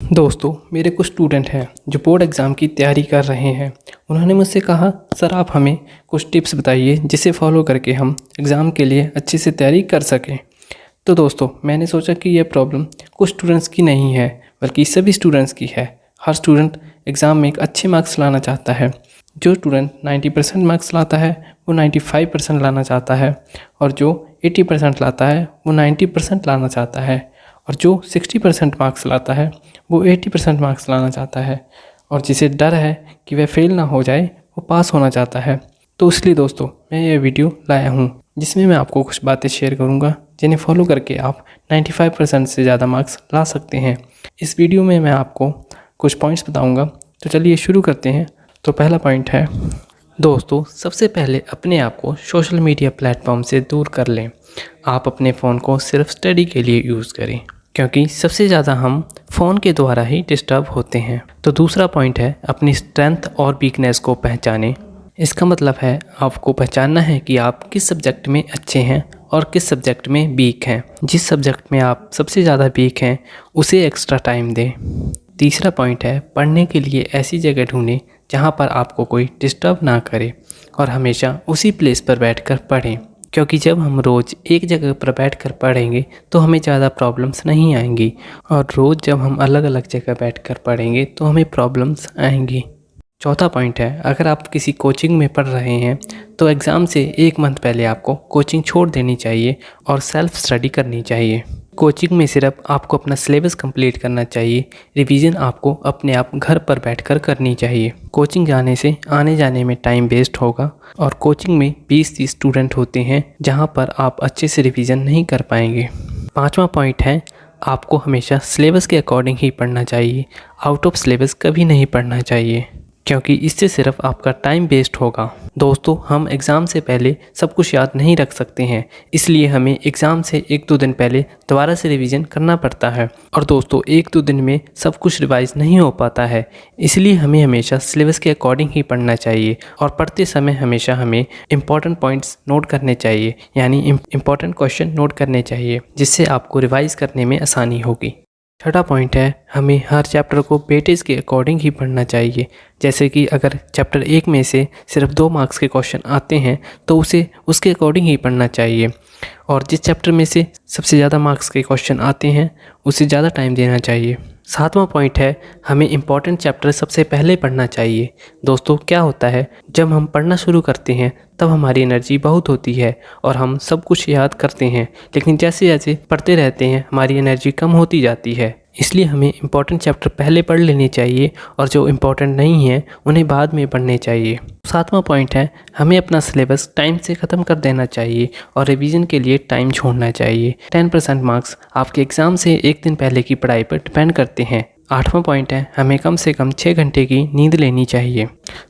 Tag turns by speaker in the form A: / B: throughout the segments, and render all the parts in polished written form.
A: दोस्तों, मेरे कुछ स्टूडेंट हैं जो बोर्ड एग्ज़ाम की तैयारी कर रहे हैं। उन्होंने मुझसे कहा, सर आप हमें कुछ टिप्स बताइए जिसे फॉलो करके हम एग्ज़ाम के लिए अच्छे से तैयारी कर सकें। तो दोस्तों, मैंने सोचा कि यह प्रॉब्लम कुछ स्टूडेंट्स की नहीं है बल्कि सभी स्टूडेंट्स की है। हर स्टूडेंट एग्ज़ाम में एक अच्छे मार्क्स लाना चाहता है। जो स्टूडेंट 90% मार्क्स लाता है वो 95% लाना चाहता है, और जो 80% लाता है वो 90% लाना चाहता है, और जो 60% मार्क्स लाता है वो 80% मार्क्स लाना चाहता है, और जिसे डर है कि वह फेल ना हो जाए वो पास होना चाहता है। तो इसलिए दोस्तों, मैं ये वीडियो लाया हूँ जिसमें मैं आपको कुछ बातें शेयर करूँगा जिन्हें फॉलो करके आप 95% से ज़्यादा मार्क्स ला सकते हैं। इस वीडियो में मैं आपको कुछ पॉइंट्स बताऊँगा, तो चलिए शुरू करते हैं। तो पहला पॉइंट है, दोस्तों सबसे पहले अपने आप को सोशल मीडिया प्लेटफॉर्म से दूर कर लें। आप अपने फ़ोन को सिर्फ स्टडी के लिए यूज़ करें, क्योंकि सबसे ज़्यादा हम फ़ोन के द्वारा ही डिस्टर्ब होते हैं। तो दूसरा पॉइंट है, अपनी स्ट्रेंथ और वीकनेस को पहचानें। इसका मतलब है आपको पहचानना है कि आप किस सब्जेक्ट में अच्छे हैं और किस सब्जेक्ट में वीक हैं। जिस सब्जेक्ट में आप सबसे ज़्यादा वीक हैं उसे एक्स्ट्रा टाइम दें। तीसरा पॉइंट है, पढ़ने के लिए ऐसी जगह ढूंढें जहाँ पर आपको कोई डिस्टर्ब ना करे, और हमेशा उसी प्लेस पर बैठकर पढ़ें, क्योंकि जब हम रोज़ एक जगह पर बैठकर पढ़ेंगे तो हमें ज़्यादा प्रॉब्लम्स नहीं आएंगी, और रोज़ जब हम अलग अलग जगह बैठकर पढ़ेंगे तो हमें प्रॉब्लम्स आएंगी। चौथा पॉइंट है, अगर आप किसी कोचिंग में पढ़ रहे हैं तो एग्ज़ाम से एक मंथ पहले आपको कोचिंग छोड़ देनी चाहिए और सेल्फ स्टडी करनी चाहिए। कोचिंग में सिर्फ आपको अपना सिलेबस कंप्लीट करना चाहिए, रिवीजन आपको अपने आप घर पर बैठकर करनी चाहिए। कोचिंग जाने से आने जाने में टाइम वेस्ट होगा, और कोचिंग में 20-30 स्टूडेंट होते हैं जहां पर आप अच्छे से रिवीजन नहीं कर पाएंगे। पांचवा पॉइंट है, आपको हमेशा सिलेबस के अकॉर्डिंग ही पढ़ना चाहिए। आउट ऑफ सिलेबस कभी नहीं पढ़ना चाहिए, क्योंकि इससे सिर्फ आपका टाइम वेस्ट होगा। दोस्तों, हम एग्ज़ाम से पहले सब कुछ याद नहीं रख सकते हैं, इसलिए हमें एग्ज़ाम से 1-2 दिन पहले दोबारा से रिवीजन करना पड़ता है। और दोस्तों, 1-2 दिन में सब कुछ रिवाइज नहीं हो पाता है, इसलिए हमें हमेशा सिलेबस के अकॉर्डिंग ही पढ़ना चाहिए। और पढ़ते समय हमेशा हमें इंपॉर्टेंट पॉइंट्स नोट करने चाहिए, यानी इंपॉर्टेंट क्वेश्चन नोट करने चाहिए, जिससे आपको रिवाइज करने में आसानी होगी। छठा पॉइंट है, हमें हर चैप्टर को वेटेज के अकॉर्डिंग ही पढ़ना चाहिए। जैसे कि अगर चैप्टर 1 में से सिर्फ 2 मार्क्स के क्वेश्चन आते हैं तो उसे उसके अकॉर्डिंग ही पढ़ना चाहिए, और जिस चैप्टर में से सबसे ज़्यादा मार्क्स के क्वेश्चन आते हैं उसे ज़्यादा टाइम देना चाहिए। सातवां पॉइंट है, हमें इम्पॉर्टेंट चैप्टर सबसे पहले पढ़ना चाहिए। दोस्तों, क्या होता है, जब हम पढ़ना शुरू करते हैं तब हमारी एनर्जी बहुत होती है और हम सब कुछ याद करते हैं, लेकिन जैसे जैसे पढ़ते रहते हैं हमारी एनर्जी कम होती जाती है। इसलिए हमें इम्पॉर्टेंट चैप्टर पहले पढ़ लेने चाहिए, और जो इम्पॉर्टेंट नहीं है उन्हें बाद में पढ़ने चाहिए। सातवां पॉइंट है, हमें अपना सिलेबस टाइम से ख़त्म कर देना चाहिए और रिवीजन के लिए टाइम छोड़ना चाहिए। 10% मार्क्स आपके एग्ज़ाम से एक दिन पहले की पढ़ाई पर डिपेंड करते हैं। आठवां पॉइंट है, हमें कम से कम 6 घंटे की नींद लेनी चाहिए।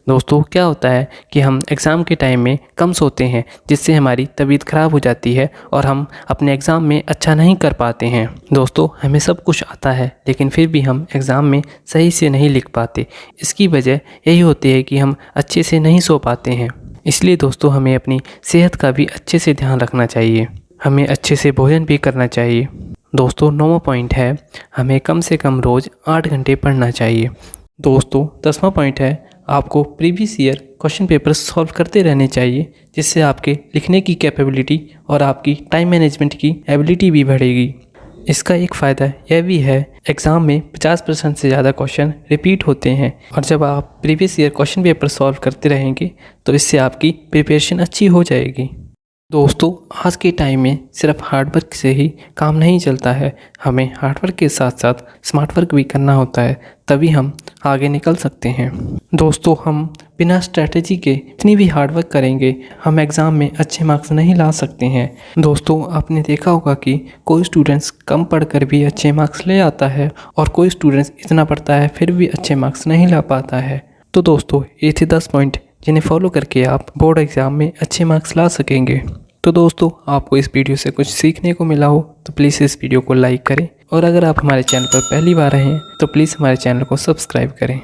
A: दोस्तों, क्या होता है कि हम एग्ज़ाम के टाइम में कम सोते हैं, जिससे हमारी तबीयत ख़राब हो जाती है और हम अपने एग्ज़ाम में अच्छा नहीं कर पाते हैं। दोस्तों, हमें सब कुछ आता है लेकिन फिर भी हम एग्ज़ाम में सही से नहीं लिख पाते। इसकी वजह यही होती है कि हम अच्छे से नहीं सो पाते हैं। इसलिए दोस्तों, हमें अपनी सेहत का भी अच्छे से ध्यान रखना चाहिए। हमें अच्छे से भोजन भी करना चाहिए। दोस्तों, 9वां पॉइंट है, हमें कम से कम रोज़ 8 घंटे पढ़ना चाहिए। दोस्तों, 10वां पॉइंट है, आपको previous year question paper solve करते रहने चाहिए, जिससे आपके लिखने की कैपेबिलिटी और आपकी टाइम मैनेजमेंट की एबिलिटी भी बढ़ेगी। इसका एक फ़ायदा यह भी है, एग्ज़ाम में 50% से ज़्यादा क्वेश्चन रिपीट होते हैं, और जब आप previous year question paper solve करते रहेंगे तो इससे आपकी प्रिपरेशन अच्छी हो जाएगी। दोस्तों, आज के टाइम में सिर्फ हार्डवर्क से ही काम नहीं चलता है, हमें हार्डवर्क के साथ साथ स्मार्ट वर्क भी करना होता है, तभी हम आगे निकल सकते हैं। दोस्तों, हम बिना स्ट्रैटेजी के इतनी भी हार्डवर्क करेंगे हम एग्ज़ाम में अच्छे मार्क्स नहीं ला सकते हैं। दोस्तों, आपने देखा होगा कि कोई स्टूडेंट्स कम पढ़कर भी अच्छे मार्क्स ले आता है, और कोई स्टूडेंट्स इतना पढ़ता है फिर भी अच्छे मार्क्स नहीं ला पाता है। तो दोस्तों, ये थे 10 पॉइंट जिन्हें फॉलो करके आप बोर्ड एग्ज़ाम में अच्छे मार्क्स ला सकेंगे। तो दोस्तों, आपको इस वीडियो से कुछ सीखने को मिला हो तो प्लीज़ इस वीडियो को लाइक करें, और अगर आप हमारे चैनल पर पहली बार आए हैं तो प्लीज़ हमारे चैनल को सब्सक्राइब करें।